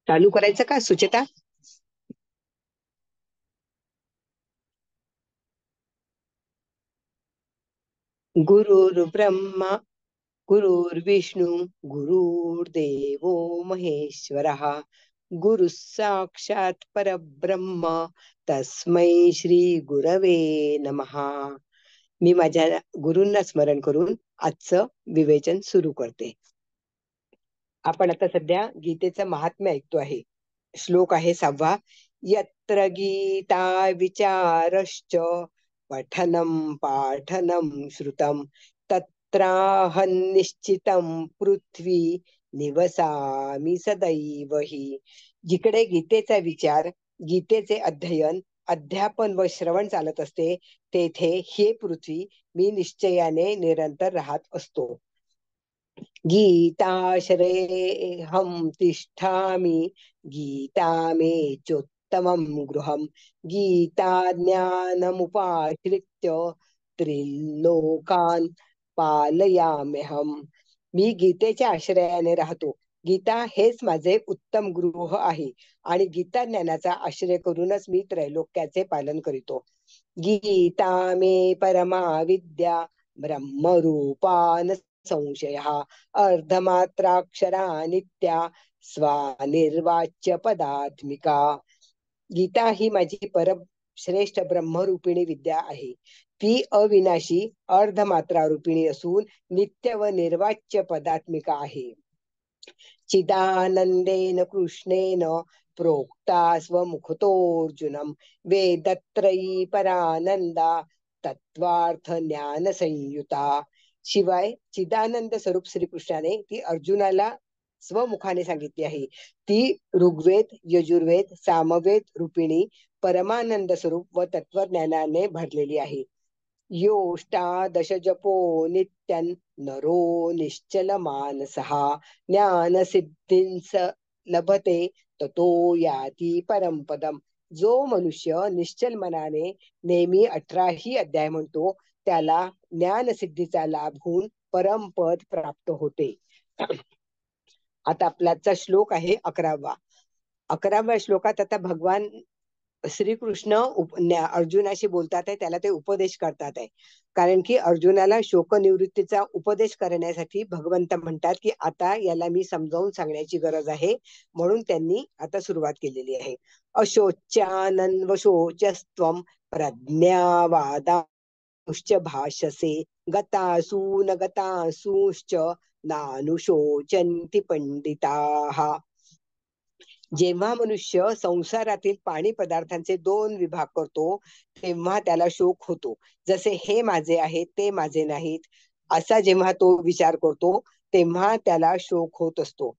चालू करायचं का सुचेता? गुरुर्ब्रह्मा गुरुर्विष्णू गुरुर्देवो महेश्वरः गुरु साक्षात परब्रह्म तस्मै श्री गुरवे नमः. मी माझ्या गुरूंना स्मरण करून आजचं विवेचन सुरू करते. आपण आता सध्या गीतेचं महात्म्य ऐकतो आहे. श्लोक आहे 6वा. यत्र गीता विचारश्च पठनं पाठनं श्रुतं तत्राहं निश्चितं पृथ्वी निवसामि सदैव हि. जिकडे गीतेचा विचार, गीतेचे अध्ययन, अध्यापन व श्रवण चालत असते, तेथे हे पृथ्वी मी निश्चयाने निरंतर राहत असतो. गीताशरेऽहं तिष्ठामि गीता मे चोत्तमं गृहं गीता ज्ञानमुपाश्रित्य त्रिलोकान् पालयाम्यहम्. मी गीतेच्या आश्रयाने राहतो. गीता हेच माझे उत्तम गृह आहे आणि गीता ज्ञानाचा आश्रय करूनच मी त्रैलोक्याचे पालन करीतो. गीता मे परमा विद्या ब्रह्मरूपान संशयः अर्धमात्राक्षरा नित्या स्वानिर्वाच्य पदात्मिका. गीता ही माझी श्रेष्ठ ब्रह्मरूपिणी विद्या आहे. ती अविनाशी अर्धमात्रा रूपिणी असून नित्य व निर्वाच्य पदात्मिका आहे. चिदानंदेन कृष्णेन प्रोक्ता स्वमुखतोऽर्जुनं वेदत्रयी परानंदा तत्वार्थ ज्ञान संयुता. शिवाय चिदानंद स्वरूप श्रीकृष्णाने ती अर्जुनाला स्वमुखाने सांगितली आहे. ती ऋग्वेद, यजुर्वेद, सामवेद रूपिणी परमानंद स्वरूप व तत्वज्ञानाने भरलेली आहे. योष्टादश जपो नित्यं नरो निश्चल मानसः ज्ञान सिद्धींस लभते ततो याती परमपदम. जो मनुष्य निश्चल मनाने नेहमी 18ही अध्याय म्हणतो त्याला ज्ञान सिद्धीचा लाभ होऊन परमपद प्राप्त होते. आता आपलाचा श्लोक आहे 11वा. 11व्या श्लोकात आता भगवान श्रीकृष्ण अर्जुनाशी बोलतात आहे, त्याला ते उपदेश करतात आहे. कारण की अर्जुनाला शोकनिवृत्तीचा उपदेश करण्यासाठी भगवंत म्हणतात की आता याला मी समजावून सांगण्याची गरज आहे, म्हणून त्यांनी आता सुरुवात केलेली आहे. अशोच्यानन्वशोचस्त्वं प्रज्ञावादांश्च भाषसे गतासु न गतासूश्च नानुशोचन्ति पंडिताः. जेव्हा मनुष्य संसारातील पाणी पदार्थांचे 2 विभाग करतो तेव्हा त्याला शोक होतो. जसे हे माझे आहे ते माझे नाहीत असा जेव्हा तो विचार करतो तेव्हा त्याला शोक होत असतो.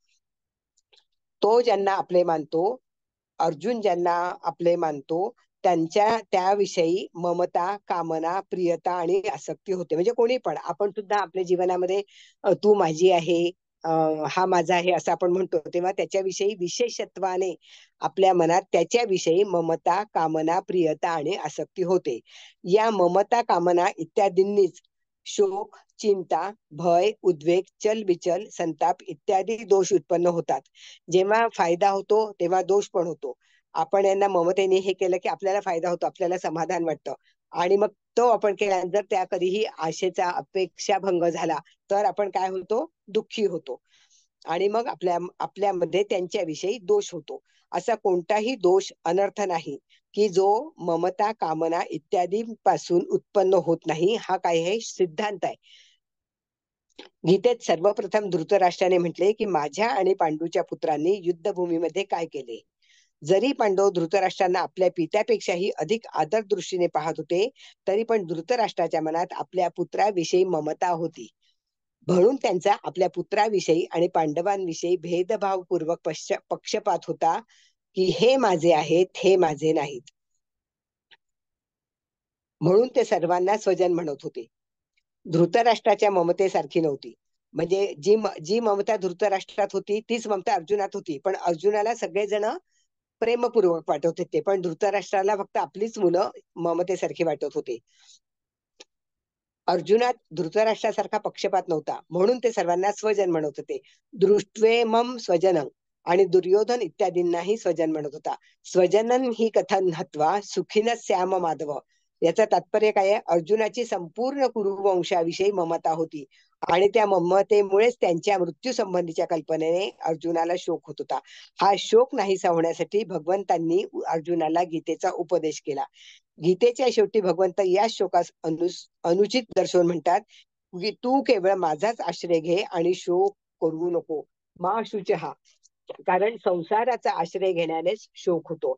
तो ज्यांना आपले मानतो, अर्जुन ज्यांना आपले मानतो, त्यांच्या त्याविषयी ममता, कामना, प्रियता आणि आसक्ती होते. म्हणजे कोणी पण, आपण सुद्धा आपल्या जीवनामध्ये तू माझी आहे, हा माझा आहे असं आपण म्हणतो, तेव्हा त्याच्याविषयी विशेषत्वाने आपल्या मनात त्याच्याविषयी ममता, कामना, प्रियता आणि आसक्ती होते. या ममता, कामना इत्यादींनीच शोक, चिंता, भय, उद्वेग, चलबिचल, संताप इत्यादी दोष उत्पन्न होतात. जेव्हा फायदा होतो तेव्हा दोष पण होतो. आपण यांना ममतेने हे केलं की आपल्याला फायदा होतो, आपल्याला समाधान वाटतं आणि मग तो आपण केला. जर त्या कधीही आशेचा अपेक्षा भंग झाला तर आपण काय होतो, दुःखी होतो आणि मग आपल्यामध्ये त्यांच्याविषयी दोष होतो. असा कोणताही दोष अनर्थ नाही की जो ममता, कामना इत्यादी पासून उत्पन्न होत नाही. हा काय आहे, सिद्धांत आहे. गीतेत सर्वप्रथम धृतराष्ट्राने म्हटले की माझ्या आणि पांडूच्या पुत्रांनी युद्धभूमीमध्ये काय केले. जरी पांडव धृतराष्ट्रांना आपल्या पित्यापेक्षाही अधिक आदर दृष्टीने पाहत होते, तरी पण धृतराष्ट्राच्या मनात आपल्या पुत्राविषयी ममता होती. म्हणून त्यांचा आपल्या पुत्राविषयी आणि पांडवांविषयी भेदभावपूर्वक पक्षपात होता की हे माझे आहेत, हे माझे नाहीत. म्हणून ते सर्वांना स्वजन म्हणत होते. धृतराष्ट्राच्या ममतेसारखी नव्हती. म्हणजे जी ममता धृतराष्ट्रात होती तीच ममता अर्जुनात होती. पण अर्जुनाला सगळेजण प्रेमपूर्वक वाटत होते, पण धृतराष्ट्राला फक्त आपलीच मुलं ममतेसारखी वाटत होते. अर्जुनात धृतराष्ट्रासारखा पक्षपात नव्हता, म्हणून ते सर्वांना स्वजन म्हणत होते. दृष्ट्वे मम स्वजनं, आणि दुर्योधन इत्यादींनाही स्वजन म्हणत होता. स्वजनन ही कथा न्हत्वा सुखीन श्याम माधव. याचं तात्पर्य काय आहे? अर्जुनाची संपूर्ण कुरुवंशाविषयी ममता होती आणि त्या ममतेमुळेच त्यांच्या मृत्यू संबंधीच्या कल्पनेने अर्जुनाला शोक होत होता. हा शोक नाहीसा होण्यासाठी भगवंतांनी अर्जुनाला गीतेचा उपदेश केला. गीतेच्या शेवटी भगवंत या शोकास अनुचित दर्शवून म्हणतात की तू केवळ माझाच आश्रय घे आणि शोक करू नको. मा शुचहा. कारण संसाराचा आश्रय घेण्यानेच शोक होतो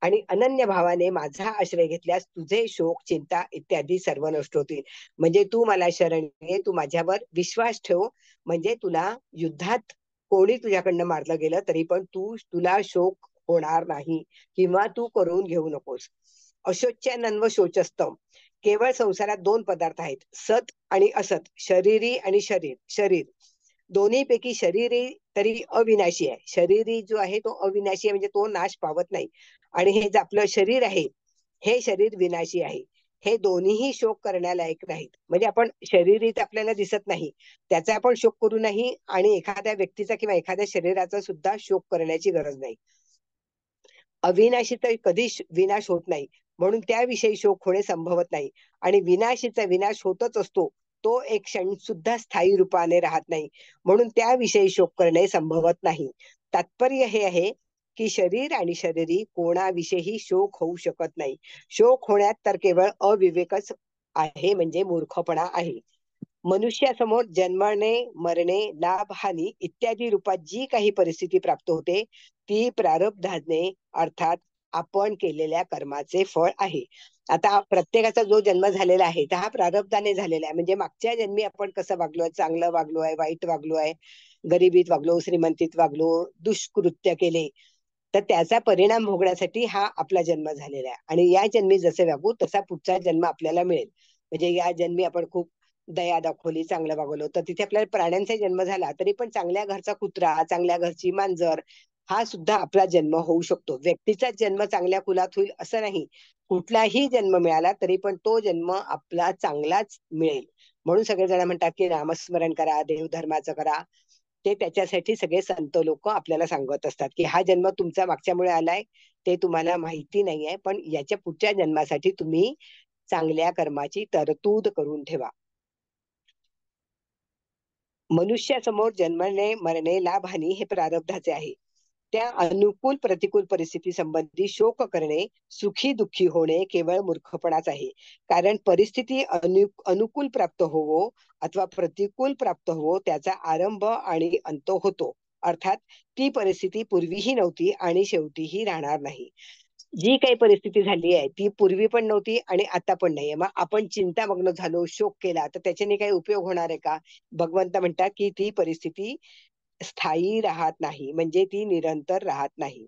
आणि अनन्य भावाने माझा आश्रय घेतल्यास तुझे शोक चिंता इत्यादी सर्व नष्ट होतील. म्हणजे तू मला शरण घे, तू माझ्यावर विश्वास ठेव, म्हणजे तुला युद्धात कोणी तुझ्याकडनं मारलं गेलं तरी पण तुला शोक होणार नाही किंवा तू करून घेऊ नकोस. अशोच्यानन्व शोचस्तम. केवळ संसारात दोन पदार्थ आहेत, सत आणि असत, शरीरी आणि शरीर. दोन्हीपैकी शरीरी तरी अविनाशी आहे. शरीरी जो आहे तो अविनाशी आहे, म्हणजे तो नाश पावत नाही. आणि हे जे आपलं शरीर आहे, हे शरीर विनाशी आहे. हे दोन्हीही शोक करण्यालायक नाहीत. म्हणजे आपण शरीरीत आपल्याला दिसत नाही, त्याचा आपण शोक करू नाही आणि एखाद्या व्यक्तीचा किंवा एखाद्या शरीराचा सुद्धा शोक करण्याची गरज नाही. अविनाशी तर कधी विनाश होत नाही, म्हणून त्याविषयी शोक होणे संभवत नाही. आणि विनाशीचा विनाश होतच असतो, तो एक क्षण सुद्धा स्थायी रूपाने राहत नाही, म्हणून त्याविषयी शोक करणे संभवत नाही. तात्पर्य हे आहे की शरीर आणि शरीरी कोणाविषयी शोक होऊ शकत नाही. शोक होण्यात तर केवळ अविवेकच आहे, म्हणजे मूर्खपणा आहे. मनुष्यासमोर जन्मणे, मरणे, लाभ, हानी इत्यादी रूपात जी काही परिस्थिती प्राप्त होते ती प्रारब्धाने अर्थात आपण केलेल्या कर्माचे फळ आहे. आता प्रत्येकाचा जो जन्म झालेला आहे तर हा प्रारब्धाने झालेला आहे. म्हणजे मागच्या जन्मी आपण कसं वागलोय, चांगलं वागलोय, वाईट वागलोय, गरिबीत वागलो, श्रीमंतीत वागलो, दुष्कृत्य केले, तर त्याचा परिणाम भोगण्यासाठी हा आपला जन्म झालेला आहे. आणि या जन्मी जसे वागू तसा पुढचा जन्म आपल्याला मिळेल. म्हणजे या जन्मी आपण खूप दया दाखवली, चांगलं वागवलं, तर तिथे आपल्याला प्राण्यांचा जन्म झाला तरी पण चांगल्या घरचा कुत्रा, चांगल्या घरची मांजर हा सुद्धा आपला जन्म होऊ शकतो. व्यक्तीचा जन्म चांगल्या कुलात होईल असं नाही. कुठलाही जन्म मिळाला तरी पण तो जन्म आपला चांगलाच मिळेल. म्हणून सगळेजण म्हणतात की नामस्मरण करा, देवधर्माचं करा. ते त्याच्यासाठी सगळे संत लोक आपल्याला सांगत असतात की हा जन्म तुमचा मागच्यामुळे आलाय, ते तुम्हाला माहिती नाहीये, पण याच्या पुढच्या जन्मासाठी तुम्ही चांगल्या कर्माची तरतूद करून ठेवा. मनुष्यासमोर जन्मणे, मरणे, लाभ, हानी हे प्रारब्धाचे आहे. त्या अनुकूल प्रतिकूल परिस्थिती संबंधी शोक करणे, सुखी दुःखी होणे केवळ मूर्खपणाच आहे. कारण परिस्थिती अनुकूल प्राप्त होवो अथवा प्रतिकूल प्राप्त होवो त्याचा आरंभ आणि अंत होतो. अर्थात ती परिस्थिती पूर्वीही नव्हती आणि शेवटीही राहणार नाही. जी काही परिस्थिती झाली आहे ती पूर्वी पण नव्हती आणि आता पण नाहीये. मग आपण चिंतामग्न झालो, शोक केला, तर त्याच्याने काही उपयोग होणार आहे का? भगवंत म्हणतात की ती परिस्थिती स्थायी राहत नाही, म्हणजे ती निरंतर राहत नाही.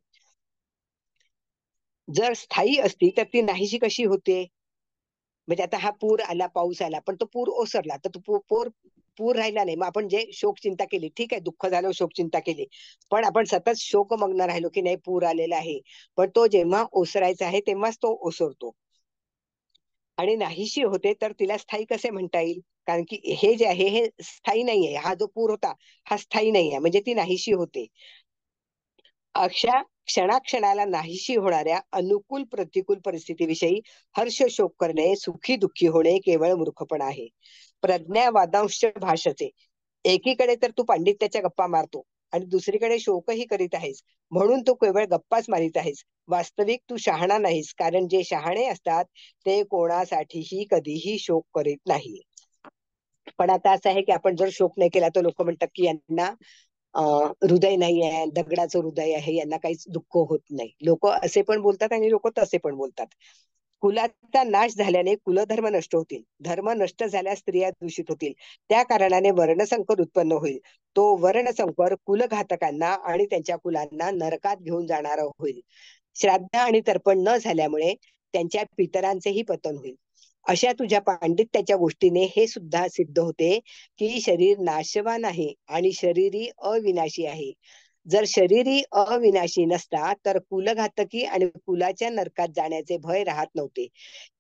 जर स्थायी असती तर ती नाहीशी कशी होते? म्हणजे आता हा पूर आला, पाऊस आला, पण तो पूर ओसरला, तर तो पूर पूर राहिला नाही. मग आपण जे शोक चिंता केली, ठीक आहे, दुःख झालं, शोक चिंता केली, पण आपण सतत शोकमग्न राहिलो की नाही पूर आलेला आहे, पण तो जेव्हा ओसरायचा आहे तेव्हाच तो ओसरतो आणि नाहीशी होते, तर तिला स्थायी कसे म्हणता येईल? कारण की हे जे आहे हे स्थायी नाहीये. हा जो पूर होता हा स्थायी नाहीये, म्हणजे ती नाहीशी होते. अशा क्षणाक्षणाला नाहीशी होणाऱ्या अनुकूल प्रतिकूल परिस्थितीविषयी हर्ष शोक करणे, सुखी दुःखी होणे केवळ मूर्खपणा आहे. प्रज्ञा वादांश भाषते. एकीकडे तर तू पांडित्याच्या गप्पा मारतो आणि दुसरीकडे शोकही करीत आहेस, म्हणून तू केवळ गप्पाच मारित आहेस. वास्तविक तू शहाणा नाहीस, कारण जे शहाणे असतात ते कोणासाठीही कधीही शोक करीत नाही. पण आता असं आहे की आपण जर शोक नाही केला तर लोक म्हणतात की यांना हृदय नाही आहे, दगडाचं हृदय आहे, यांना काहीच दुःख होत नाही. लोक असे पण बोलतात आणि लोक तसे पण बोलतात. कुलाचा नाश झाल्याने कुलधर्म नष्ट होतील, धर्म नष्ट झाल्यास स्त्रिया दूषित होतील, त्या कारणाने वर्णसंकर उत्पन्न होईल. तो वर्णसंकर कुलघातकांना आणि त्यांच्या कुलांना नरकात घेऊन जाणारा होईल. श्राद्ध आणि तर्पण न झाल्यामुळे त्यांच्या पितरांचेही पतन होईल. अशा तुझ्या पांडित्याच्या गोष्टीने हे सुद्धा सिद्ध होते की शरीर नाशवान आहे आणि शरीरी अविनाशी आहे. जर शरीरी अविनाशी नसता तर कुलघातकी आणि कुलाच्या नरकात जाण्याचे भय राहत नव्हते.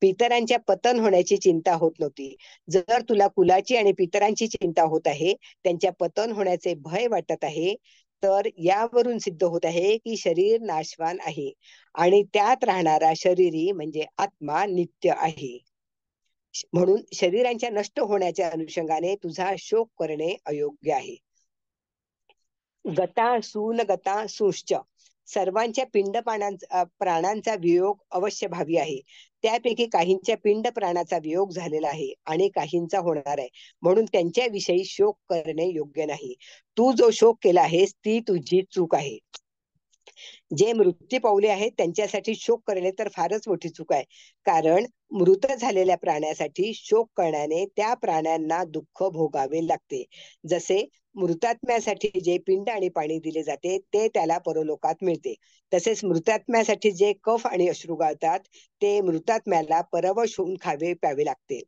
पितरांच्या पतन होण्याची चिंता होत नव्हती. जर तुला कुलाची आणि पितरांची चिंता होत आहे, त्यांच्या पतन होण्याचे भय वाटत आहे, तर यावरून सिद्ध होत आहे की शरीर नाशवान आहे आणि त्यात राहणारा शरीरी म्हणजे आत्मा नित्य आहे. म्हणून शरीरांच्या नष्ट होण्याच्या अनुषंगाने तुझा शोक करणे अयोग्य आहे. गता सून गता सुश्च, सर्वांच्या प्राणांचा वियोग अवश्य भावी आहे. त्यापैकी काहींच्या पिंड प्राणाचा वियोग झालेला आहे आणि काहींचा होणार आहे, म्हणून त्यांच्याविषयी शोक करणे योग्य नाही. तू जो शोक केला आहेस ती तुझी चूक आहे. जे मृत्यू पावले आहेत त्यांच्यासाठी शोक करणे तर फारच मोठी चूक आहे. कारण मृत झालेल्या प्राण्यासाठी शोक करण्याने त्या प्राण्यांना दुःख भोगावे लागते. जसे मृतात्म्यासाठी जे पिंड आणि पाणी दिले जाते ते त्याला परलोकात मिळते, तसेच मृतात्म्यासाठी जे कफ आणि अश्रू गाळतात ते मृतात्म्याला परवश होऊन खावे प्यावे लागते.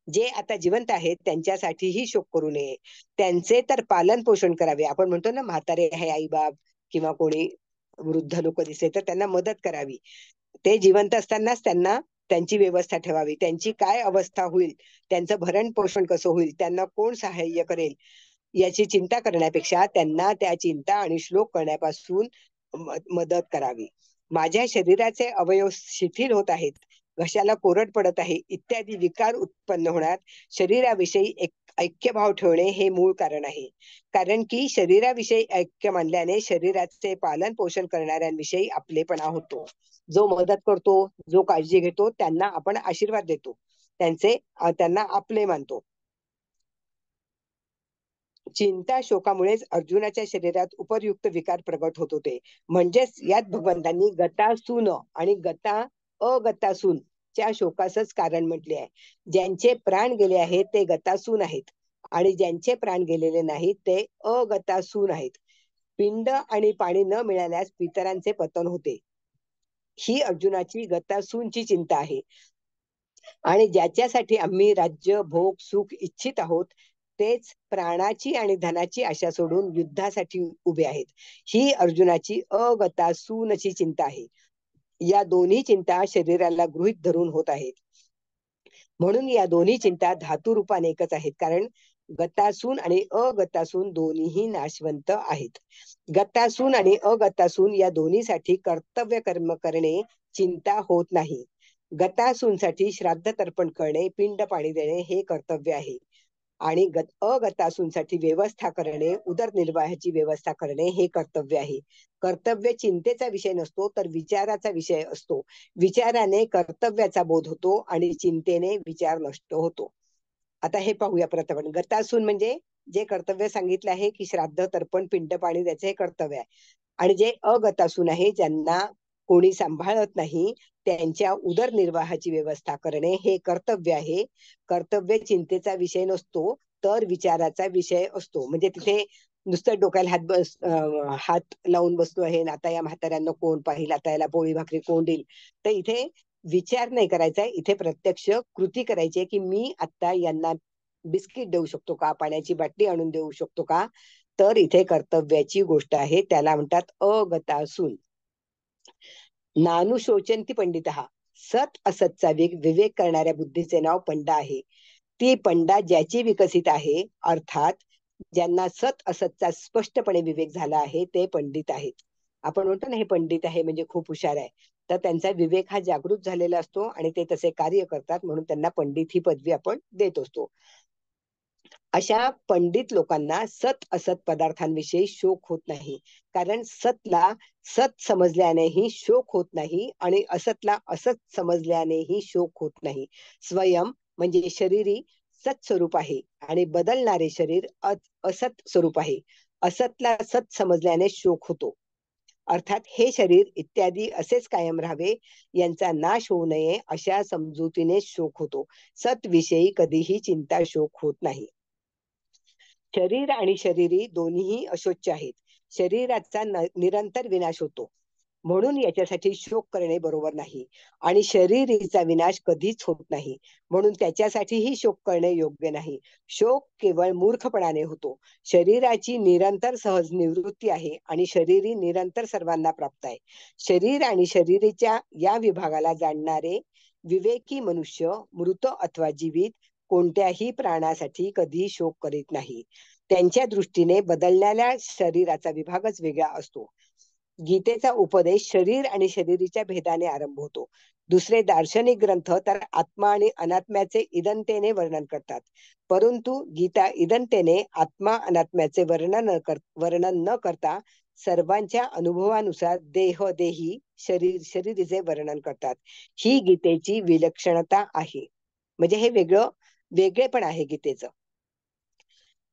जे आता जिवंत आहेत त्यांच्यासाठीही शोक करू नये. त्यांचे तर पालन पोषण करावे. आपण म्हणतो ना, म्हातारे आहे आई बाप किंवा कोणी वृद्ध लोक दिसले तर त्यांना मदत करावी. ते जिवंत असतानाच त्यांना त्यांची व्यवस्था ठेवावी. त्यांची काय अवस्था होईल, त्यांचं भरण पोषण कसं होईल, त्यांना कोण सहाय्य करेल याची चिंता करण्यापेक्षा त्यांना त्या चिंता आणि श्लोक करण्यापासून मदत करावी. माझ्या शरीराचे अवयव शिथिल होत आहेत, घशाला कोरड पडत आहे इत्यादी विकार उत्पन्न होणार. शरीराविषयी एक ऐक्यभाव ठेवणे हे मूळ कारण आहे. कारण की शरीराविषयी ऐक्य मानल्याने शरीराचे पालन पोषण करणाऱ्यांविषयी आपलेपणा होतो. जो मदत करतो, जो काळजी घेतो त्यांना आपण आशीर्वाद देतो, त्यांना आपले मानतो. चिंता शोकामुळेच अर्जुनाच्या शरीरात उपयुक्त विकार प्रगट होत होते. म्हणजेच यात भगवंतांनी गतासून आणि अगतासून च्या शोकासच कारण म्हटले आहे. ज्यांचे प्राण गेले आहेत ते गतासून आहेत आणि ज्यांचे प्राण गेलेले नाहीत ते अगतासून आहेत. पिंड आणि पाणी न मिळाल्यास पितरांचे पतन होते, ही अर्जुनाची गतासूनची चिंता आहे. आणि ज्याच्यासाठी आम्ही राज्य भोग सुख इच्छित आहोत तेच प्राणाची आणि धनाची आशा सोडून युद्धासाठी उभे आहेत. ही अर्जुनाची अगतासूनची चिंता आहे. या दोन्ही चिंता शरीराला गृहीत धरून होत आहेत. म्हणून या दोन्ही चिंता धातू रूपाने एकच आहेत. कारण गतासून आणि अगतासून दोन्हीही नाशवंत आहेत. गतासून आणि अगतासून या दोन्हीसाठी कर्तव्य कर्म करणे चिंता होत नाही. गतासूनसाठी श्राद्ध तर्पण करणे, पिंड पाणी देणे हे कर्तव्य आहे आणि अगतासूनसाठी व्यवस्था करणे, उदरनिर्वाहाची व्यवस्था करणे हे कर्तव्य आहे. कर्तव्य चिंतेचा विषय नसतो तर विचाराचा विषय असतो. विचाराने कर्तव्याचा बोध होतो आणि चिंतेने विचार नष्ट होतो. आता हे पाहूया प्रथम. गतासून म्हणजे जे कर्तव्य सांगितले आहे की श्राद्ध तर्पण पिंड पाणी द्यायचे हे कर्तव्य आहे. आणि जे अगतासून आहे, ज्यांना कोणी सांभाळत नाही, त्यांच्या उदरनिर्वाहाची व्यवस्था करणे हे कर्तव्य आहे. कर्तव्य चिंतेचा विषय नसतो तर विचाराचा विषय असतो. म्हणजे तिथे नुसतं डोक्याला हात लावून बसतो आहे, आता या म्हाताऱ्यांना कोण पाहिल, आता याला पोळी भाकरी कोण देईल, तर इथे विचार नाही करायचा. इथे प्रत्यक्ष कृती करायची आहे की मी आता यांना बिस्किट देऊ शकतो का, पाण्याची बाटली आणून देऊ शकतो का. तर इथे कर्तव्याची गोष्ट आहे, त्याला म्हणतात अगतासून. नानुशोचंती पंडित, सत असतचा विवेक करणाऱ्या बुद्धीचे नाव पंडा आहे. ती पंडा ज्याची विकसित आहे, अर्थात ज्यांना सत असतचा स्पष्टपणे विवेक झाला आहे ते पंडित आहेत. आपण म्हणतो ना हे पंडित आहे म्हणजे खूप हुशार आहे, तर त्यांचा विवेक हा जागृत झालेला असतो आणि ते तसे कार्य करतात, म्हणून त्यांना पंडित ही पदवी आपण देत असतो. अशा पंडित लोकांना सत असत पदार्थांविषयी शोक होत नाही. कारण सतला सत समजल्यानेही शोक होत नाही आणि असतला असत समजल्यानेही शोक होत नाही. स्वयं म्हणजे शरीरी सत स्वरूप आहे आणि बदलणारे शरीर असत स्वरूप आहे. असतला सत समजल्याने शोक होतो. अर्थात हे शरीर इत्यादी असेच कायम राहावे, यांचा नाश होऊ नये अशा समजुतीने शोक होतो. सत विषयी कधीही चिंता शोक होत नाही. शरीर आणि शरीरी दोन्हीही अशोच्य आहेत. शरीराचा निरंतर विनाश होतो, म्हणून याच्यासाठी शोक करणे बरोबर नाही. आणि शरीरीचा विनाश कधीच होत नाही, म्हणून त्याच्यासाठीही शोक करणे योग्य नाही. शोक केवळ मूर्खपणाने होतो. शरीराची निरंतर सहज निवृत्ती आहे आणि शरीरी निरंतर सर्वांना प्राप्त आहे. शरीर आणि शरीरीच्या या विभागाला जाणणारे विवेकी मनुष्य मृत अथवा जीवित कोणत्याही प्राणासाठी कधी शोक करीत नाही. त्यांच्या दृष्टीने बदलणाऱ्या शरीराचा विभागच वेगळा असतो. गीतेचा उपदेश शरीर आणि शरीरीच्या भेदाने आरंभ होतो. दुसरे दार्शनिक ग्रंथ तर आत्मा आणि अनात्म्याचे इदंतेने वर्णन करतात. परंतु गीता इदंतेने आत्मा अनात्म्याचे वर्णन न करता सर्वांच्या अनुभवानुसार देह देही शरीर शरीरीचे वर्णन करतात. ही गीतेची विलक्षणता आहे. म्हणजे हे वेगळेपण आहे गीतेचं.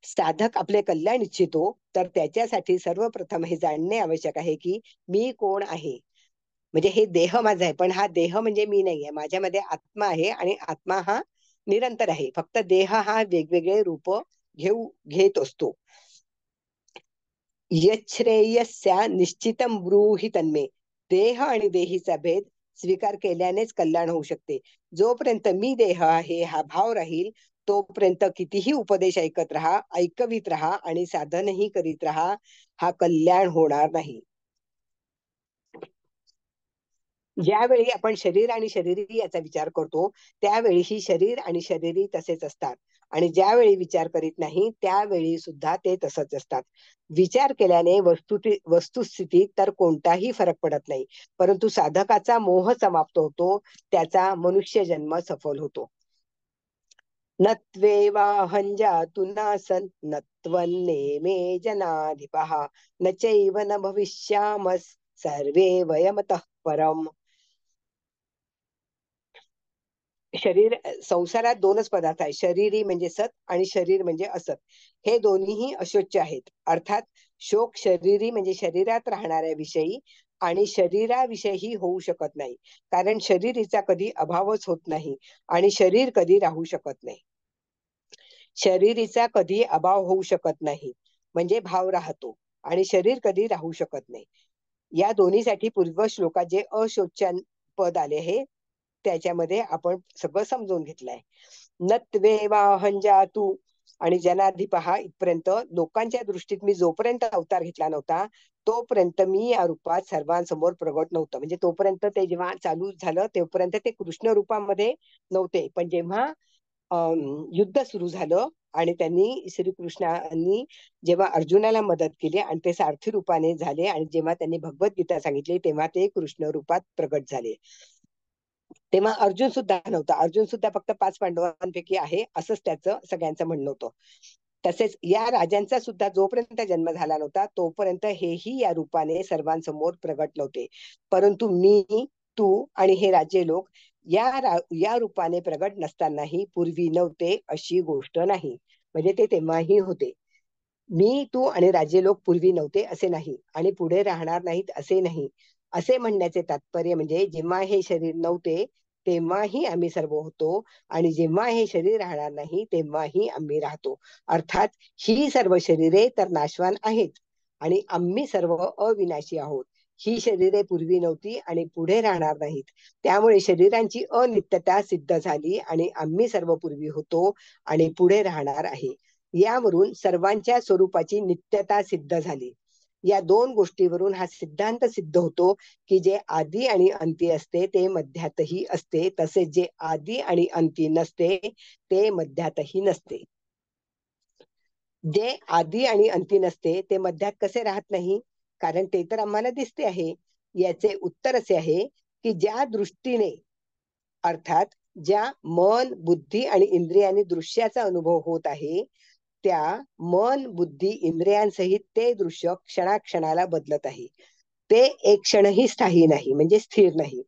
साधक आपले कल्याण इच्छितो तर त्याच्यासाठी सर्वप्रथम हे जाणणे आवश्यक आहे की मी कोण आहे. म्हणजे हे देह माझा आहे, पण हा देह म्हणजे मी नाहीये. माझ्यामध्ये आत्मा आहे आणि आत्मा हा निरंतर आहे. फक्त देह हा वेगवेगळे रूप घेत असतो. यच्छ्रेयस्या निश्चितम ब्रूहि तन्मे. देह आणि देहीचा भेद स्वीकार केल्यानेच कल्याण होऊ शकते. जोपर्यंत मी देह आहे हा भाव राहील तोपर्यंत कितीही उपदेश ऐकवीत राहा आणि साधनही करीत राहा, हा कल्याण होणार नाही. ज्यावेळी आपण शरीर आणि शरीरी याचा विचार करतो त्यावेळी ही शरीर आणि शरीरी तसेच असतात, आणि ज्यावेळी विचार करीत नाही त्यावेळी सुद्धा ते तसंच असतात. विचार केल्याने वस्तुस्थितीत तर कोणताही फरक पडत नाही, परंतु साधकाचा मोह समाप्त होतो, त्याचा मनुष्य जन्म सफल होतो. नत्वेवाहं जातु नासन् नत्वन्नेमे जनाधिपः न चैव न भविष्यामः सर्वे वयमतः परम. संसारात दोनच पदार्थ आहेत, शरीरी म्हणजे सत आणि शरीर म्हणजे असत. हे दोन्हीही अशोच्य आहेत. अर्थात शोक शरीरी म्हणजे शरीरात राहणाऱ्या विषयी आणि शरीराविषयी होऊ शकत नाही, कारण शरीरीचा कधी अभावच होत नाही आणि शरीर कधी राहू शकत नाही. शरीरीचा कधी अभाव होऊ शकत नाही म्हणजे भाव राहतो, आणि शरीर कधी राहू शकत नाही. या दोन्हीसाठी पूर्व श्लोकात जे अशोच्यान पद आले आहे त्याच्यामध्ये आपण सगळं समजून घेतलंय. नत्वेवाहं जातु आणि जनाधिपहा इथपर्यंत लोकांच्या दृष्टीत मी जोपर्यंत अवतार घेतला नव्हता तोपर्यंत मी या रूपात सर्वांसमोर प्रगट नव्हतं. म्हणजे तोपर्यंत ते जेव्हा चालू झालं तोपर्यंत ते कृष्ण रूपामध्ये नव्हते, पण जेव्हा युद्ध सुरू झालं आणि त्यांनी श्रीकृष्णांनी जेव्हा अर्जुनाला मदत केली आणि ते सारथी रूपाने झाले आणि जेव्हा त्यांनी भगवद्गीता सांगितली तेव्हा ते कृष्ण रूपात प्रगट झाले. तेव्हा अर्जुन सुद्धा नव्हता. अर्जुन सुद्धा फक्त 5 पांडवांपैकी आहे असंच त्याचं सगळ्यांचं म्हणणं होतं. तसेच या राजांचा सुद्धा जोपर्यंत जन्म झाला नव्हता तोपर्यंत हेही या रूपाने सर्वांसमोर प्रगट नव्हते. परंतु मी, तू आणि हे राज्य लोक या रूपाने प्रगट नसतानाही पूर्वी नव्हते अशी गोष्ट नाही. म्हणजे ते तेव्हाही होते. मी, तू आणि राज्य लोक पूर्वी नव्हते असे नाही आणि पुढे राहणार नाहीत असे नाही. असे म्हणण्याचे तात्पर्य म्हणजे जेव्हा हे शरीर नव्हते तेव्हाही आम्ही सर्व होतो आणि जेव्हा हे शरीर राहणार नाही तेव्हाही आम्ही राहतो. अर्थात ही सर्व शरीरे तर नाशवान आहेत आणि आम्ही सर्व अविनाशी आहोत. ही शरीरे पूर्वी नव्हती आणि पुढे राहणार नाहीत. त्यामुळे शरीरांची अनित्यता सिद्ध झाली आणि आम्ही सर्व पूर्वी होतो आणि पुढे राहणार आहे. यावरून सर्वांच्या स्वरूपाची नित्यता सिद्ध झाली. या दोन गोष्टीवरून हा सिद्धांत सिद्ध होतो की जे आदी आणि अंती असते ते मध्यातही असते, तसेच जे आदी आणि अंती नसते ते मध्यातही नसते. जे आदी आणि अंती नसते ते मध्यात कसे राहत नाही, कारण ते तर आम्हाला दिसते आहे. याचे उत्तर असे आहे की ज्या दृष्टीने अर्थात ज्या मन बुद्धी आणि इंद्रियांनी दृश्याचा अनुभव होत आहे त्या मन बुद्धी इंद्रियांसहित ते दृश्य क्षणाक्षणाला बदलत आहे. ते एक क्षणही स्थायी नाही म्हणजे स्थिर नाही.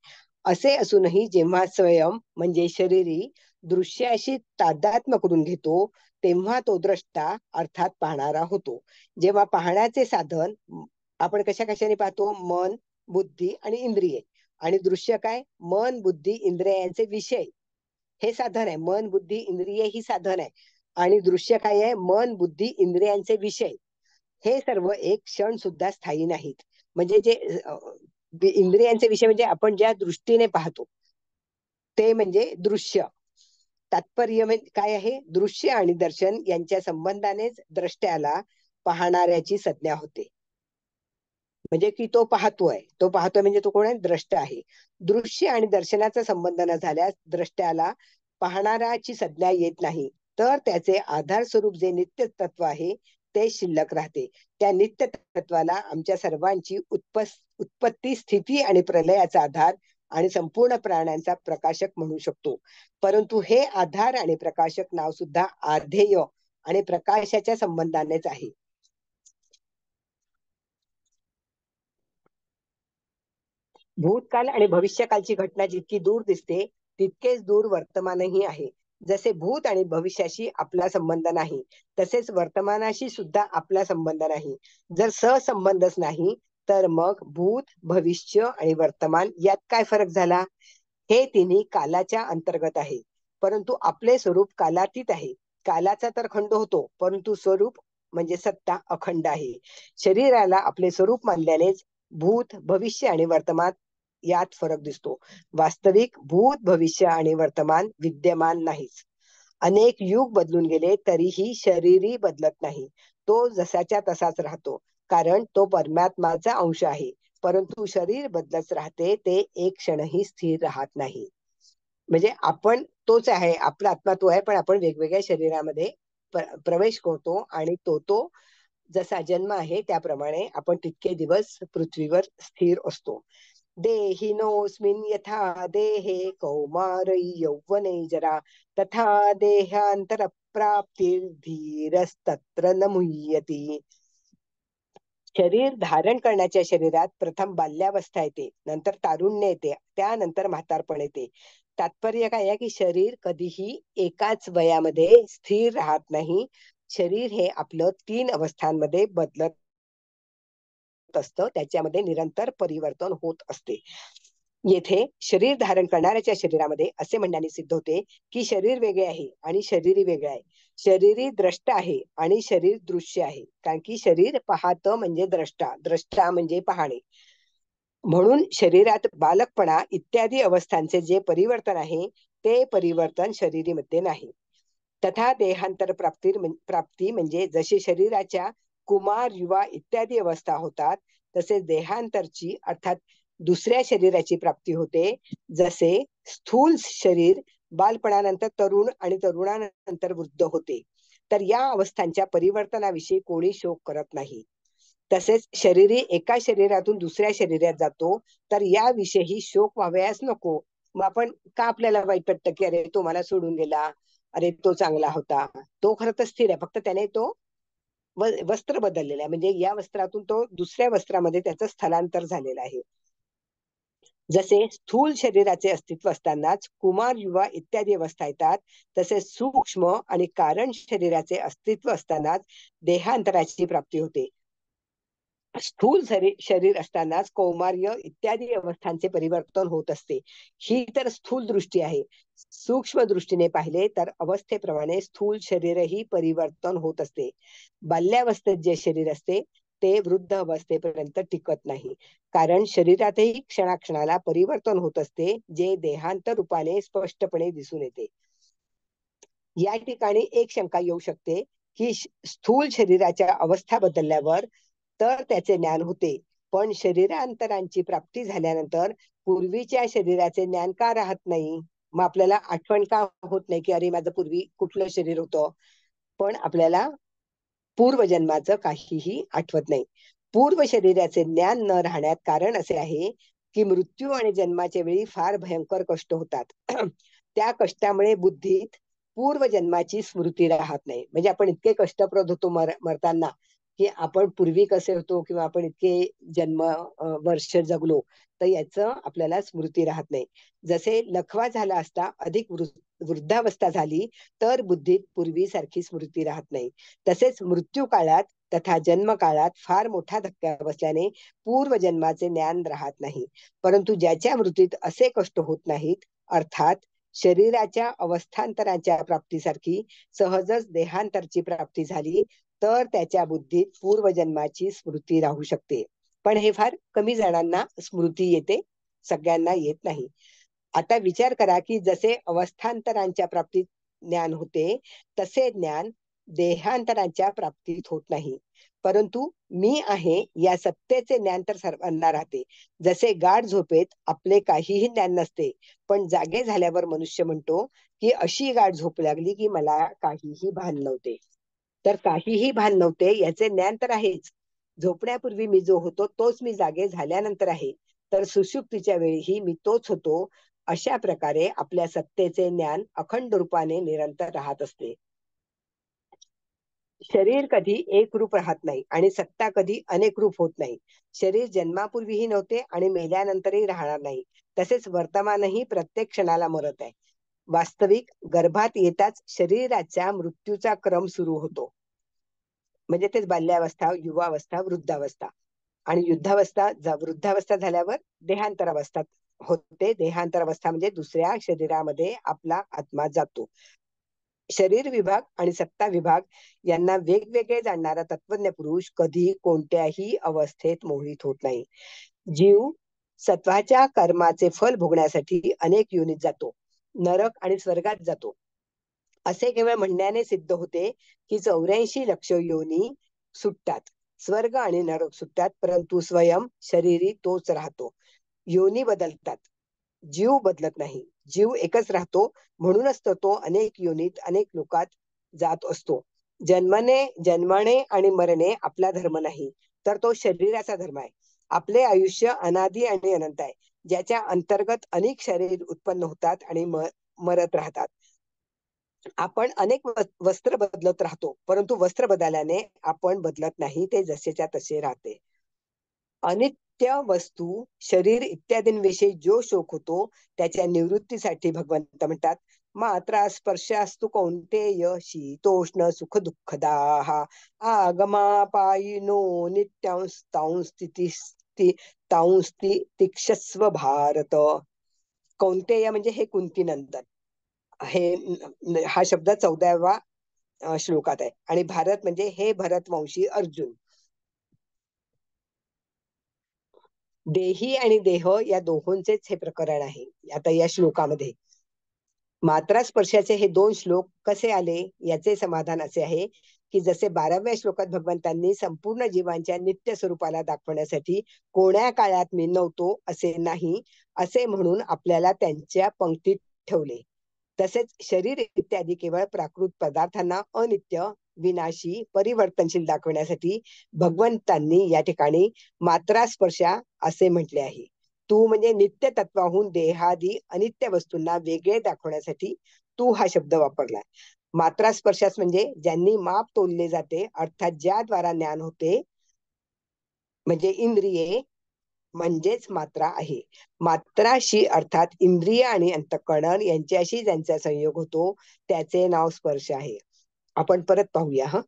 असे असूनही जेव्हा स्वयं म्हणजे शरीरी दृश्याशी तादात्म्य करून घेतो तेव्हा तो द्रष्टा अर्थात पाहणारा होतो. जेव्हा पाहण्याचे साधन आपण कशा कशाने पाहतो, मन बुद्धी आणि इंद्रिये, आणि दृश्य काय, मन बुद्धी इंद्रियांचे विषय हे साधन आहे. मन बुद्धी इंद्रिय ही साधन आहे आणि दृश्य काय आहे, मन बुद्धी इंद्रियांचे विषय. हे सर्व एक क्षण सुद्धा स्थायी नाहीत. म्हणजे जे इंद्रियांचे विषय म्हणजे आपण ज्या दृष्टीने पाहतो ते म्हणजे दृश्य. तात्पर्य काय आहे, दृश्य आणि दर्शन यांच्या संबंधानेच द्रष्ट्याला पाहणाऱ्याची संज्ञा होते. म्हणजे की तो पाहतोय म्हणजे तो कोण आहे, द्रष्ट आहे. दृश्य आणि दर्शनाचा संबंध न झाल्यास द्रष्ट्याला पाहणाऱ्याची संज्ञा येत नाही. तर त्याचे आधार स्वरूप जे नित्य तत्व आहे ते शिल्लक राहते. त्या नित्य तत्वाला आमच्या सर्वांची उत्पत्ती, स्थिती आणि प्रलयाचा आधार आणि संपूर्ण प्राण्यांचा प्रकाशक म्हणू शकतो. परंतु हे आधार आणि प्रकाशक नाव सुद्धा आधेय आणि प्रकाशाच्या संबंधानेच आहे. भूतकाल आणि भविष्यकालची घटना जितकी दूर दिसते तितकेच दूर वर्तमानही आहे. जसे भूत आणि भविष्याशी आपला संबंध नाही, तसेच वर्तमानाशी सुद्धा आपला संबंध नाही. जर सहसंबंधच नाही तर मग भूत, भविष्य आणि वर्तमान यात काय फरक झाला? हे तिन्ही कालाच्या अंतर्गत आहे, परंतु आपले स्वरूप कालातीत आहे. कालाचा तर खंड होतो, परंतु स्वरूप म्हणजे सत्ता अखंड आहे. शरीराला आपले स्वरूप मानल्यानेच भूत, भविष्य आणि वर्तमान यात फरक दिसतो. वास्तविक भूत, भविष्य आणि वर्तमान विद्यमान नाहीच. अनेक युग बदलून गेले तरीही शरीरही बदलत नाही. तो जसाच्या तसाच राहतो, कारण तो परमात्माचा अंश आहे. परंतु शरीर बदलत राहते, ते एक क्षणही स्थिर राहत नाही. म्हणजे आपण तोच आहे, आपला आत्मा तो आहे, पण आपण वेगवेगळ्या शरीरामध्ये प्रवेश करतो आणि तो जसा जन्म आहे त्याप्रमाणे आपण तितके दिवस पृथ्वीवर स्थिर असतो. देहिनोऽस्मिन् यथा देहे कौमारै यौवने जरा तथा देहांतरप्राप्तिर्धीरस्तत्र न मुह्यति. शरीर धारण करण्याच्या शरीरात प्रथम बाल्यावस्था येते, नंतर तारुण्य येते, त्यानंतर म्हातारपण येते. तात्पर्य काय आहे की शरीर कधीही एकाच वयामध्ये स्थिर राहत नाही. शरीर हे आपलं 3 अवस्थांमध्ये बदलत असतं, त्याच्यामध्ये निरंतर परिवर्तन होत असते. येथे शरीर धारण करणाऱ्याच्या शरीरामध्ये असे म्हणण्याने सिद्ध होते की शरीर वेगळे आहे आणि शरीरही वेगळे आहे. शरीरी द्रष्टा आहे आणि शरीर दृश्य आहे, कारण की शरीर पाहत म्हणजे द्रष्टा, द्रष्टा म्हणजे पाहणे. म्हणून शरीरात बालकपणा इत्यादी अवस्थांचे जे परिवर्तन आहे ते परिवर्तन शरीरीमध्ये नाही. तथा देहांतर प्राप्ती म्हणजे जसे शरीराच्या कुमार, युवा इत्यादी अवस्था होतात, तसे देहांतरची अर्थात दुसऱ्या शरीराची प्राप्ती होते. जसे स्थूल शरीर बालपणानंतर तरुण आणि तरुणानंतर वृद्ध होते, तर या अवस्थांच्या परिवर्तनाविषयी कोणी शोक करत नाही. तसेच शरीरी एका शरीरातून दुसऱ्या शरीरात जातो, तर याविषयी शोक व्हावयास नको. मग आपण का आपल्याला वाईट वाटतं की अरे तो मला सोडून गेला, अरे तो चांगला होता. तो खरं तर स्थिर आहे, फक्त त्याने तो वस्त्र बदललेलं आहे, म्हणजे या वस्त्रातून तो दुसऱ्या वस्त्रामध्ये त्याचं स्थलांतर झालेलं आहे. जसे स्थूल शरीराचे अस्तित्व असतानाच कुमार, युवा इत्यादी अवस्था येतात, तसे सूक्ष्म आणि कारण शरीराचे अस्तित्व असतानाच देहांतराची प्राप्ती होते. स्थूल शरीर असतानाच कौमार्य इत्यादी अवस्थांचे परिवर्तन होत असते. ही तर स्थूल दृष्टी आहे. सूक्ष्म दृष्टीने पाहिले तर अवस्थेप्रमाणे स्थूल शरीरही परिवर्तन होत असते. बाल्यावस्थेत जे शरीर असते ते वृद्ध अवस्थेपर्यंत टिकत नाही, कारण शरीरातही क्षणाक्षणाला परिवर्तन होत असते, जे देहांतर रूपाने स्पष्टपणे दिसून येते. या ठिकाणी एक शंका येऊ शकते की स्थूल शरीराच्या अवस्था बदलल्यावर तर त्याचे ज्ञान होते, पण शरीरांतरांची प्राप्ती झाल्यानंतर पूर्वीच्या शरीराचे ज्ञान का राहत नाही? मग आपल्याला आठवण का होत नाही की अरे माझं पूर्वी कुठलं शरीर होतं? पण आपल्याला पूर्वजन्माचं काहीही आठवत नाही. पूर्व शरीराचे ज्ञान न राहण्यात कारण असे आहे की मृत्यू आणि जन्माच्या वेळी फार भयंकर कष्ट होतात. त्या कष्टामुळे बुद्धीत पूर्वजन्माची स्मृती राहत नाही. म्हणजे आपण इतके कष्टप्रद होतो मरताना की आपण पूर्वी कसे होतो किंवा आपण इतके वर्ष जगलो, तर याचं आपल्याला स्मृती राहत नाही. जसे लखवा झाला असता अधिक वृद्धावस्था झाली तर बुद्धीत पूर्वीसारखी स्मृती राहत नाही. तसेच मृत्यू काळात तथा जन्म काळात फार मोठा धक्का बसल्याने पूर्वजन्माचे ज्ञान राहत नाही. परंतु ज्याच्या मृत्यूत असे कष्ट होत नाहीत, अर्थात शरीराच्या अवस्थांतराच्या प्राप्तीसारखी सहजच देहांतरची प्राप्ती झाली, तर त्याच्या बुद्धीत पूर्वजन्माची स्मृती राहू शकते. पण हे फार कमी जणांना स्मृती येते, सगळ्यांना येत नाही. आता विचार करा की जसे अवस्थांतरांच्या प्राप्तीत ज्ञान होते, तसे ज्ञान देहांतराच्या प्राप्तीत होत नाही, परंतु मी आहे या सत्तेचे ज्ञान तर सर्वांना राहते. जसे गाढ झोपेत आपले काहीही ज्ञान नसते, पण जागे झाल्यावर मनुष्य म्हणतो की अशी गाढ झोप लागली की मला काहीही भान नव्हते. तर काहीही भान नव्हते याचे ज्ञान तर आहेच. झोपण्यापूर्वी मी जो होतो तोच मी जागे झाल्यानंतर आहे. तर सुषुप्तीच्या वेळीही मी तोच होतो. अशा प्रकारे आपल्या सत्तेचे ज्ञान अखंड रूपाने निरंतर राहत असते. शरीर कधी एक रूप राहत नाही आणि सत्ता कधी अनेक रूप होत नाही. शरीर जन्मापूर्वीही नव्हते आणि मेल्यानंतरही राहणार नाही. तसेच वर्तमानही प्रत्येक क्षणाला मरत आहे. वास्तविक गर्भात येताच शरीराच्या मृत्यूचा क्रम सुरू होतो. म्हणजे तेच बाल्यावस्था, युवावस्था, वृद्धावस्था आणि वृद्धावस्था झाल्यावर देहांतरावस्था होते. देहांतरावस्था म्हणजे दुसऱ्या शरीरामध्ये आपला आत्मा जातो. शरीर विभाग आणि सत्ता विभाग यांना वेगवेगळे जाणणारा तत्वज्ञ पुरुष कधी कोणत्याही अवस्थेत मोहित होत नाही. जीव सत्वाच्या कर्माचे फल भोगण्यासाठी अनेक योनीत जातो. नरक आणि स्वर्गात जातो. असे केवळ म्हणण्याने सिद्ध होते की 84 लक्ष योनी सुटतात. स्वर्ग आणि नरक सुटतात, परंतु स्वयं शरीरी तोच राहतो. योनी बदलतात, जीव बदलत नाही. जीव एकच राहतो, म्हणूनच तर तो अनेक योनीत अनेक लोकात जात असतो. जन्मणे आणि मरणे आपला धर्म नाही, तर तो शरीराचा धर्म आहे. आपले आयुष्य अनादी आणि अनंत आहे, ज्याच्या अंतर्गत अनेक शरीर उत्पन्न होतात आणि मरत राहतात. आपण अनेक वस्त्र बदलत राहतो, परंतु वस्त्र बदलल्याने आपण बदलत नाही, ते जसेच्या तसे राहते. अनित्य वस्तू, शरीर इत्यादींविषयी जो शोक होतो त्याच्या निवृत्तीसाठी भगवंत म्हणतात, मात्रा स्पर्शास्तु कौंतेय शीतोष्ण सुख दुःखदाः आगमापायिनो नित्यांस्तांस्ति तिक्षस्व भारत. कौंतेय म्हणजे हे कुंतीनंदन. हा शब्द 14व्या श्लोकात आहे. आणि भारत म्हणजे हे भरतवंशी अर्जुन. देही आणि देह या दोहोंचेच हे प्रकरण आहे आता या श्लोकामध्ये. मात्रा स्पर्शाचे हे 2 श्लोक कसे आले याचे समाधान असे आहे की जसे 12व्या श्लोकात भगवंतांनी संपूर्ण जीवांच्या नित्य स्वरूपाला दाखवण्यासाठी कोण्या काळात मी नव्हतो असे नाही असे म्हणून आपल्याला त्यांच्या पंक्तीत ठेवले, तसेच शरीर इत्यादी केवळ प्राकृत पदार्थांना अनित्य, विनाशी, परिवर्तनशील दाखवण्यासाठी भगवंतांनी या ठिकाणी मात्रा स्पर्शा असे म्हटले आहे. तू म्हणजे नित्य तत्वाहून देहादी अनित्य वस्तूंना वेगळे दाखवण्यासाठी तू हा शब्द वापरलाय. मात्रा स्पर्शास म्हणजे ज्यांनी माप तोलले जाते, अर्थात ज्याद्वारा ज्ञान होते, म्हणजे इंद्रिये म्हणजेच मात्रा आहे. मात्राशी अर्थात इंद्रिय आणि अंतःकरण यांच्याशी ज्यांचा संयोग होतो त्याचे नाव स्पर्श आहे. आपण परत पाहूया.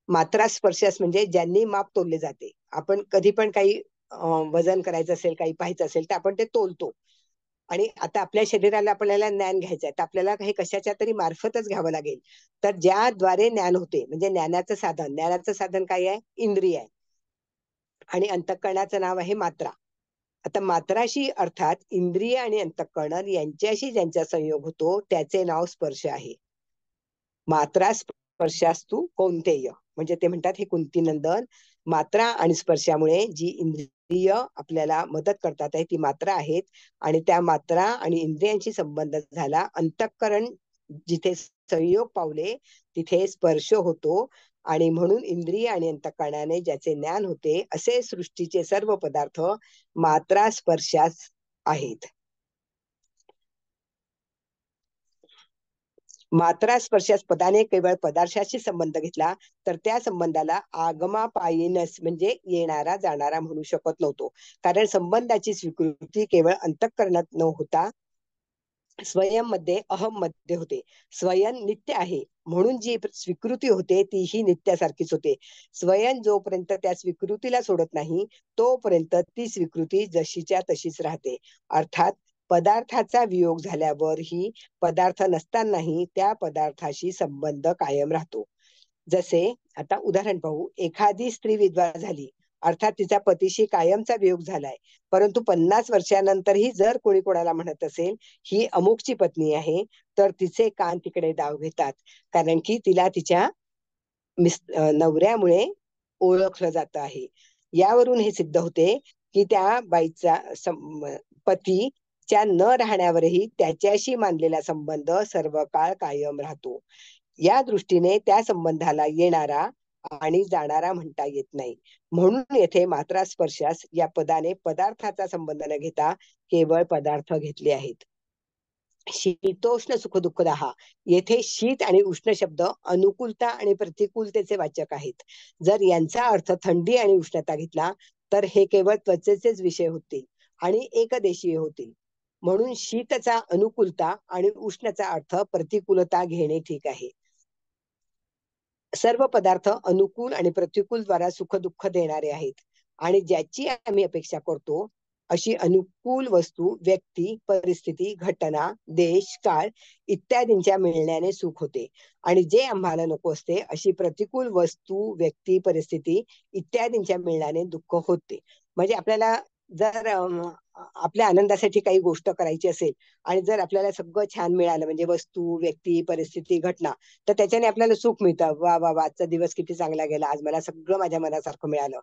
मात्रा स्पर्शास म्हणजे ज्यांनी माप तोलले जाते. आपण कधी पण काही वजन करायचं असेल, काही पाहायचं असेल तर आपण ते तोलतो. आणि आता आपल्या शरीराला आपल्याला ज्ञान घ्यायचं आहे तर आपल्याला हे कशाच्या तरी मार्फतच घ्यावं लागेल. तर ज्याद्वारे ज्ञान होते म्हणजे ज्ञानाचं साधन काय आहे? इंद्रिय आहे. आणि अंतःकरणाचं नाव आहे मात्रा. आता मात्राशी अर्थात इंद्रिय आणि अंतःकरण यांच्याशी ज्यांचा संयोग होतो त्याचे नाव स्पर्श आहे. मात्रा स्पर्शास्तु कौंतेय म्हणजे ते म्हणतात हे कुंतीनंदन, मात्रा आणि स्पर्शामुळे जी इंद्रिय आपल्याला मदत करतात आहे ती मात्रा आहेत आणि त्या मात्रा आणि इंद्रियांशी संबंध झाला. अंतःकरण जिथे संयोग पावले तिथे स्पर्श होतो आणि म्हणून इंद्रिय आणि अंतःकरणाने ज्याचे ज्ञान होते असे सृष्टीचे सर्व पदार्थ मात्रा स्पर्शास आहेत. मात्रा स्पर्शास पदाने केवळ पदार्थाशी संबंध घेतला तर त्या संबंधाला आगमापायीनस म्हणजे येणारा जाणारा म्हणू शकत नव्हतो. कारण संबंधाची स्वीकृती केवळ अंतःकरणात न होता स्वयं मध्ये, अहम मध्ये होते. स्वयं नित्य आहे म्हणून जी स्वीकृती होते तीही नित्यासारखीच होते. स्वयं जोपर्यंत त्या स्वीकृतीला सोडत नाही तोपर्यंत ती स्वीकृती जशीच्या तशीच राहते. अर्थात पदार्थाचा वियोग झाल्यावरही पदार्थ नसतानाही त्या पदार्थाशी संबंध कायम राहतो. जसे आता उदाहरण पाहू, एखादी स्त्री विधवा झाली अर्थात तिचा पतीशी कायमचा वियोग झालाय, परंतु 50 वर्षानंतरही जर कोणी कोणाला म्हणत असेल ही अमुकची पत्नी आहे तर तिचे कान तिकडे दाव घेतात, कारण की तिला तिच्या नवऱ्यामुळे ओळखलं जात आहे. यावरून हे सिद्ध होते की त्या बाईचा पतीच्या न राहण्यावरही त्याच्याशी मानलेला संबंध सर्व काळ कायम राहतो. या दृष्टीने त्या संबंधाला येणारा आणि जाणारा म्हणता येत नाही. म्हणून येथे मात्रा स्पर्शास या पदाने पदार्थाचा संबंध न घेता केवळ पदार्थ घेतले आहेत. शीतोष्ण सुख दुःखदाहा, येथे शीत आणि उष्ण शब्द अनुकूलता आणि प्रतिकूलतेचे वाचक आहेत. जर यांचा अर्थ थंडी आणि उष्णता घेतला तर हे केवळ त्वचेचेच विषय होतील आणि एकदेशीय होतील. म्हणून शीतचा अनुकूलता आणि उष्णचा अर्थ प्रतिकूलता घेणे ठीक आहे. सर्व पदार्थ अनुकूल आणि प्रतिकूल द्वारा सुख दुःख देणारे आहेत आणि ज्याची आम्ही अपेक्षा करतो अशी अनुकूल वस्तू, व्यक्ती, परिस्थिती, घटना, देश, काळ इत्यादींच्या मिळण्याने सुख होते आणि जे आम्हाला नको असते अशी प्रतिकूल वस्तू, व्यक्ती, परिस्थिती इत्यादींच्या मिळण्याने दुःख होते. म्हणजे आपल्याला जर आपल्या आनंदासाठी काही गोष्ट करायची असेल आणि जर आपल्याला सगळं छान मिळालं म्हणजे वस्तू, व्यक्ती, परिस्थिती, घटना, तर त्याच्याने आपल्याला सुख मिळतं. वा वा वा, आजचा दिवस किती चांगला गेला, आज मला सगळं माझ्या मनासारखं मिळालं.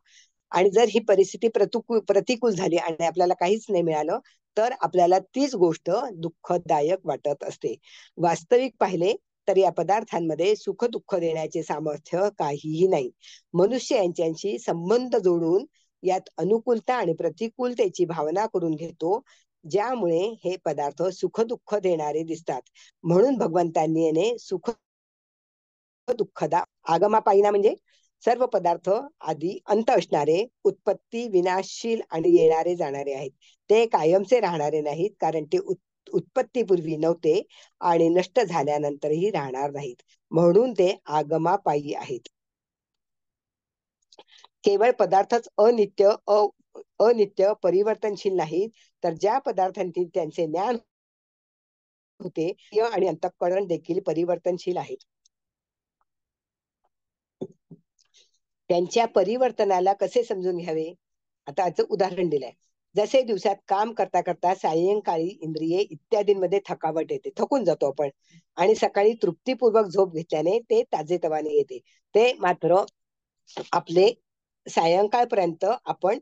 आणि जर ही परिस्थिती प्रतिकूल झाली आणि आपल्याला काहीच नाही मिळालं तर आपल्याला तीच गोष्ट दुःखदायक वाटत असते. वास्तविक पाहिले तर या पदार्थांमध्ये सुख दुःख देण्याचे सामर्थ्य काहीही नाही. मनुष्य यांच्याशी संबंध जोडून यात अनुकूलता आणि प्रतिकूलतेची भावना करून घेतो, ज्यामुळे हे पदार्थ सुख दुःख देणारे दिसतात. म्हणून भगवंतांनी याने सुख दुःखदा आगमापायीना म्हणजे सर्व पदार्थ आधी अंत असणारे, उत्पत्ती विनाशशील आणि येणारे जाणारे आहेत. ते कायमचे राहणारे नाहीत, कारण ते उत्पत्तीपूर्वी नव्हते आणि नष्ट झाल्यानंतरही राहणार नाहीत. म्हणून ते आगमापायी आहेत. केवळ पदार्थच अनित्य परिवर्तनशील नाहीत, तर ज्या पदार्थांची त्यांचे ज्ञान होते आणि अंतःकरण देखील परिवर्तनशील आहेत. त्यांच्या परिवर्तनाला कसे समजून घ्यावे? आता याचं उदाहरण दिलंय. जसे दिवसात काम करता करता सायंकाळी इंद्रिये इत्यादींमध्ये थकावट येते, थकून जातो आपण, आणि सकाळी तृप्तीपूर्वक झोप घेतल्याने ते ताजेतवाने येते. ते मात्र आपले सायंकाळपर्यंत आपण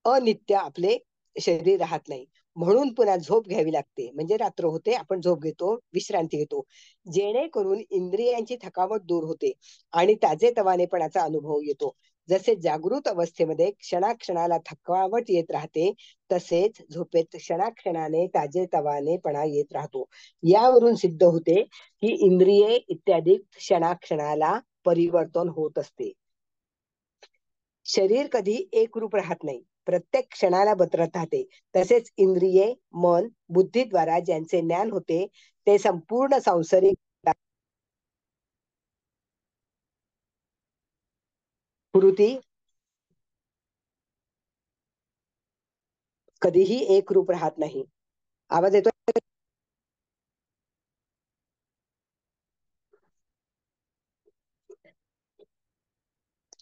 अनित्य आपले शरीर राहत नाही. म्हणून पुन्हा झोप घ्यावी लागते, म्हणजे रात्र होते, आपण झोप घेतो, विश्रांती घेतो, जेणेकरून इंद्रियांची थकावट दूर होते आणि ताजेतवानेपणाचा अनुभव येतो. जसे जागृत अवस्थेमध्ये क्षणाक्षणाला थकावट येत राहते, तसेच झोपेत क्षणाक्षणाने ताजेतवानेपणा येत राहतो. यावरून सिद्ध होते की इंद्रिये इत्यादी क्षणाक्षणाला परिवर्तन होत असते. शरीर कधी एक रूप राहत नाही, प्रत्येक क्षणाला बदलत राहते. तसेच इंद्रिये, मन, बुद्धीद्वारा ज्यांचे ज्ञान होते ते संपूर्ण सांसारिक कृती कधीही एक रूप राहत नाही. आवाज येतो?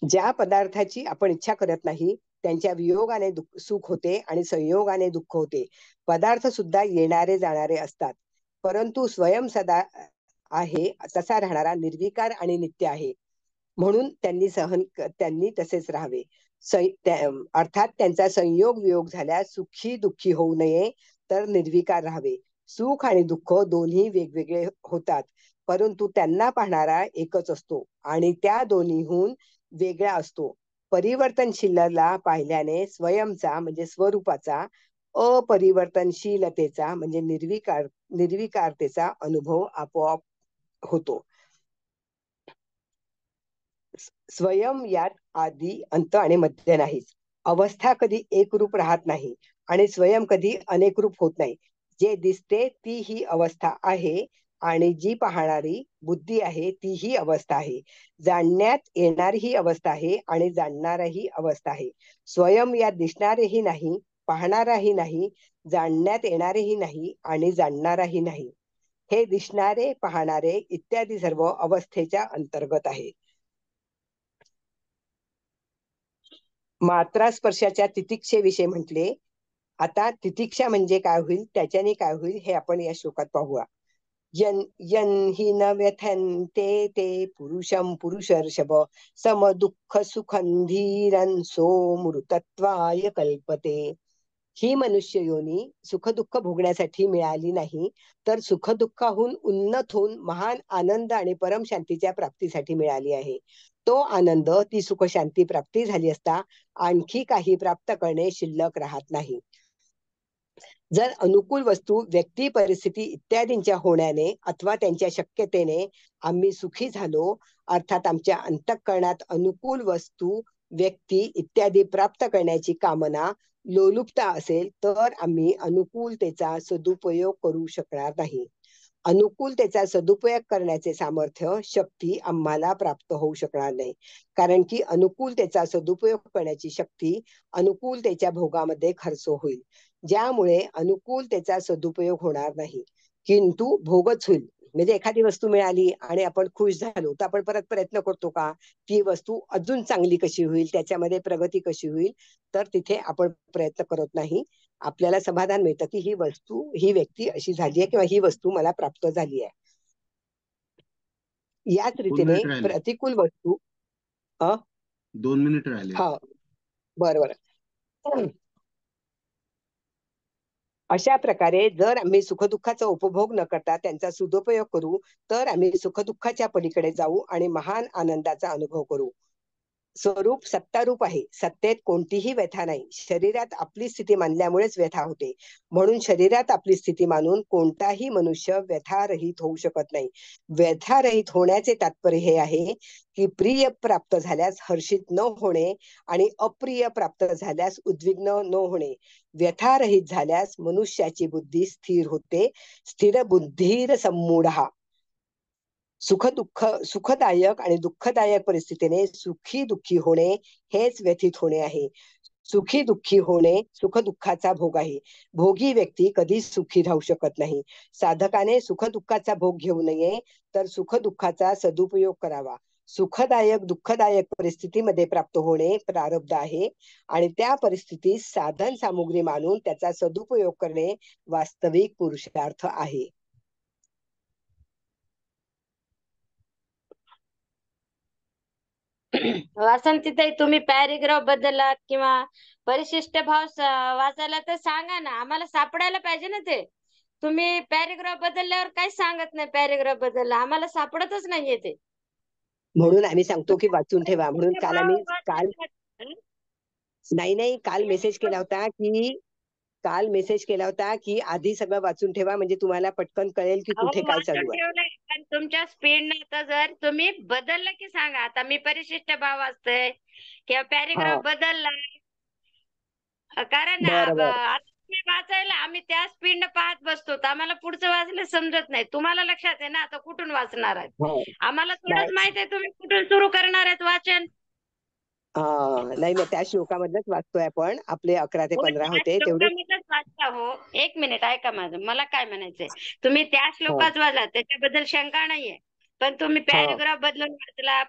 ज्या पदार्थाची आपण इच्छा करत नाही त्यांच्या वियोगाने सुख होते आणि संयोगाने दुःख होते. पदार्थ सुद्धा येणारे जाणारे असतात, परंतु स्वयं सदा आहे तसा राहणारा निर्विकार आणि नित्य आहे. म्हणून त्यांनी तसेच राहावे. अर्थात त्यांचा संयोग वियोग झाल्यास सुखी दुःखी होऊ नये, तर निर्विकार राहावे. सुख आणि दुःख दोन्ही वेगवेगळे होतात, परंतु त्यांना पाहणारा एकच असतो आणि त्या दोन्हीहून वेगळा असतो. परिवर्तनशीलला पाहिल्याने स्वयंचा म्हणजे स्वरूपाचा, अपरिवर्तनशीलतेचा म्हणजे निर्विकारतेचा अनुभव आपोआप होतो. स्वयं यात आधी अंत आणि मध्य नाहीच. अवस्था कधी एक रूप राहत नाही आणि स्वयं कधी अनेक रूप होत नाही. जे दिसते ती ही अवस्था आहे आणि जी पाहणारी बुद्धी आहे ती ही अवस्था आहे. जाणण्यात येणारी ही अवस्था आहे आणि जाणणारही अवस्था आहे. स्वयं यात दिसणारेही नाही, पाहणाराही नाही, जाणण्यात येणारेही नाही आणि जाणणाराही नाही. हे दिसणारे, पाहणारे इत्यादी सर्व अवस्थेच्या अंतर्गत आहे. मात्रा स्पर्शाच्या तितिक्षेविषयी म्हटले. आता तितिक्षा म्हणजे काय होईल, त्याच्याने काय होईल हे आपण या श्लोकात पाहूया. यन यन हि न व्यथन्ते ते पुरुषं पुरुषर्षभ सम दुःख सुखं धीरं सोऽमृतत्वाय कल्पते. ही मनुष्य योनी सुखदुःख भोगण्यासाठी मिळाली नाही, तर सुखदुःखाहून उन्नत होऊन महान आनंद आणि परम शांतीच्या प्राप्तीसाठी मिळाली आहे. तो आनंद, ती सुख शांती प्राप्ती झाली असता आणखी काही प्राप्त करणे शिल्लक राहत नाही. जर अनुकूल वस्तू, व्यक्ती, परिस्थिती इत्यादींच्या होण्याने अथवा त्यांच्या शक्यतेने आम्ही सुखी झालो, अर्थात आमच्या अंतःकरणात अनुकूल वस्तू, व्यक्ती इत्यादी प्राप्त करण्याची कामना, लोलुपता असेल, तर आम्ही अनुकूलतेचा सदुपयोग करू शकणार नाही. अनुकूलतेचा सदुपयोग करण्याचे सामर्थ्य, शक्ती आम्हाला प्राप्त होऊ शकणार नाही. कारण की अनुकूलतेचा सदुपयोग करण्याची शक्ती अनुकूलतेच्या भोगामध्ये खर्च होईल, ज्यामुळे अनुकूलतेचा सदुपयोग होणार नाही, किंतु भोगच होईल. म्हणजे एखादी वस्तू मिळाली आणि आपण खुश झालो, तर आपण परत प्रयत्न करतो का ती वस्तू अजून चांगली कशी होईल, त्याच्यामध्ये प्रगती कशी होईल, तर तिथे आपण प्रयत्न करत नाही. आपल्याला समाधान मिळतं की ही वस्तू, ही व्यक्ती अशी झाली आहे किंवा ही वस्तू मला प्राप्त झाली आहे. याच 2 रीतीने मिनिट राहिले. प्रतिकूल वस्तू 2 मिनिट राहिले. हा बरोबर. अशा प्रकारे जर आम्ही सुखदुःखाचा उपभोग न करता त्यांचा सदुपयोग करू, तर आम्ही सुखदुःखाच्या पलीकडे जाऊ आणि महान आनंदाचा अनुभव करू. स्वरूप सत्तारूप आहे. सत्तेत कोणतीही व्यथा नाही. शरीरात आपली स्थिती मानल्यामुळेच व्यथा होते. म्हणून शरीरात आपली स्थिती मानून कोणताही मनुष्य व्यथारहित होऊ शकत नाही. व्यथारहित होण्याचे तात्पर्य हे आहे की प्रिय प्राप्त झाल्यास हर्षित न होणे आणि अप्रिय प्राप्त झाल्यास उद्विग्न न होणे. व्यथारहित झाल्यास मनुष्याची बुद्धी स्थिर होते. स्थिर बुद्धीर सम्मूढः. सुखदायक आणि दुःखदायक परिस्थितीने सुखी दुःखी होणे हेच व्यथित होणे आहे. सुखी दुःखी होणे सुख दुःखाचा भोग आहे. भोगी व्यक्ती कधी सुखी राहू शकत नाही. साधकाने सुख दुःखाचा भोग घेऊ नये, तर सुख दुःखाचा सदुपयोग करावा. सुखदायक दुःखदायक परिस्थितीमध्ये प्राप्त होणे प्रारब्ध आहे आणि त्या परिस्थितीत साधन सामुग्री मानून त्याचा सदुपयोग करणे वास्तविक पुरुषार्थ आहे. वासंतीताई, तुम्ही पॅरेग्राफ बदललात किंवा परिशिष्ट भाव वाचायला तर सांगा ना, आम्हाला सापडायला पाहिजे ना ते. तुम्ही पॅरेग्राफ बदलल्यावर काहीच सांगत नाही. पॅरेग्राफ बदलला आम्हाला सापडतच नाहीये ते. म्हणून आम्ही सांगतो की वाचून ठेवा. म्हणून काल भाव आम्ही वाचायला- नाही काल मेसेज केला होता की आधी सगळं वाचून ठेवा, म्हणजे तुम्हाला पटकन कळेल की अहो, कुठे काय वाचून चालू आहे. ठेवलंय, पण तुमच्या स्पीड आता जर तुम्ही बदललं की सांगा. आता मी परिशिष्ट भाव वाचतोय किंवा पॅरेग्राफ हा बदलला, कारण बरं बरं. आता तुम्ही वाचायला आम्ही त्या स्पीडनं पाहत बसतो, तर आम्हाला पुढचं वाचलं समजत नाही. तुम्हाला लक्षात आहे ना आता कुठून वाचणार आहेत. हो आम्हाला थोडंच नाही माहित आहे तुम्ही कुठून सुरू करणार आहेत वाचन. नाही त्या श्लोकामधनच वाचतोय आपण. आपले 11 ते हो, 15 त्या होते तेवढे. श्लोकामध्येच वाचता हो. एक मिनिट ऐका माझं, मला काय म्हणायचंय. तुम्ही त्या हा श्लोकात वाचला त्याच्याबद्दल शंका नाहीये, पण तुम्ही हा पॅरेग्राफ बदलून वाचला,